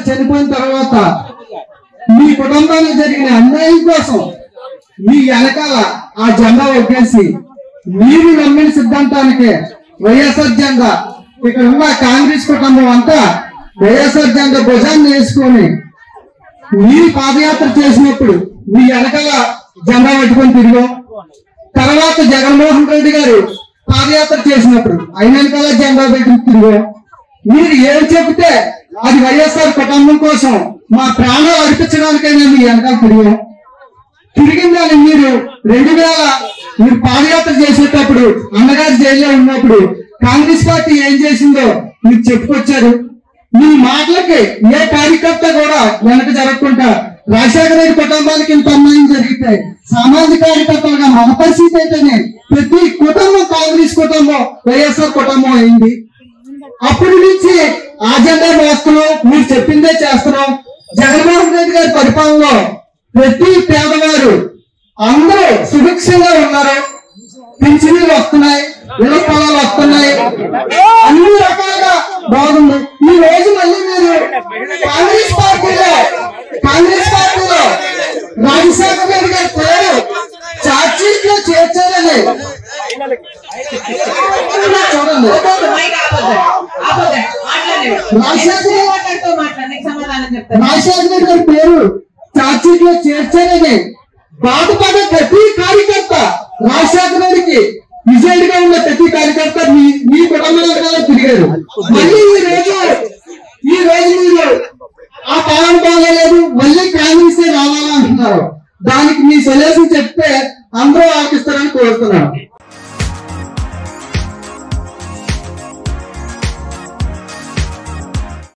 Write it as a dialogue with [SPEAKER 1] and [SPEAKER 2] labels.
[SPEAKER 1] చనిపోయిన తర్వాత మీ కుటుంబానికి జరిగిన అన్యాయం కోసం మీ వెనకాల ఆ జెండా ఒగ్గేసి మీరు నమ్మిన సిద్ధాంతానికి వైఎస్ఆర్ జెండా ఇక్కడ ఉన్న కాంగ్రెస్ కుటుంబం అంతా వైఎస్ఆర్ జెండా భుజాన్ని వేసుకొని మీరు పాదయాత్ర చేసినప్పుడు మీ వెనకాల జెండా పట్టుకొని తిరిగాం. తర్వాత జగన్మోహన్ రెడ్డి గారు పాదయాత్ర చేసినప్పుడు ఆయన వెనకాల జెండా పెట్టుకుని తిరిగాం. మీరు ఏం చెబితే అది వైఎస్ఆర్ కుటుంబం కోసం మా ప్రాణాలు అర్పించడానికైనా మీ వెనకాల తిరిగాం. తిరిగిందని మీరు 2000 మీరు పాదయాత్ర చేసేటప్పుడు అన్నగారు జైల్లో ఉన్నప్పుడు కాంగ్రెస్ పార్టీ ఏం చేసిందో మీరు చెప్పుకొచ్చారు. మీ మాటలకి ఏ కార్యకర్త కూడా వెనక జరగకుండా రాజశేఖర రెడ్డి కుటుంబానికి ఇంత అన్యాయం జరిగితే సామాజిక కార్యకర్తలుగా మన పరిస్థితి అయితేనే ప్రతి కుటుంబం కాంగ్రెస్ కుటుంబం వైఎస్ఆర్ కుటుంబం అయింది. అప్పటి నుంచి ఆ జెండా వేస్తున్నాం, మీరు చెప్పిందే చేస్తున్నాం. జగన్మోహన్ రెడ్డి గారి పరిపాలనలో ప్రతి పేదవారు అందరూ సుభిక్షంగా ఉన్నారు. పింఛనీలు వస్తున్నాయి, ఇళ్ల స్థలాలు వస్తున్నాయి, అన్ని రకాలుగా బాగుంది. ఈ రోజు మళ్ళీ మీరు కాంగ్రెస్ పార్టీలో రాజశేఖర రెడ్డి గారి పేరు చార్జ్షీట్ లో చేర్చారని చూడండి. రాజశేఖర రెడ్డి గారి పేరు చార్జ్షీట్ లో చేర్చారని బాధపడే ప్రతి కార్యకర్త రాజశేఖర రెడ్డికి విజయుడిగా ఉన్న ప్రతి కార్యకర్త మీ కుటుంబంలో తిరిగారు. మళ్ళీ ఈ రోజు మీరు ఆ పాలన బాగోలేదు, మళ్ళీ కాంగ్రెస్ రావాలంటున్నారు. దానికి మీ సొల్యూషన్ చెప్తే అందరూ ఆలోచిస్తారని కోరుతున్నాను.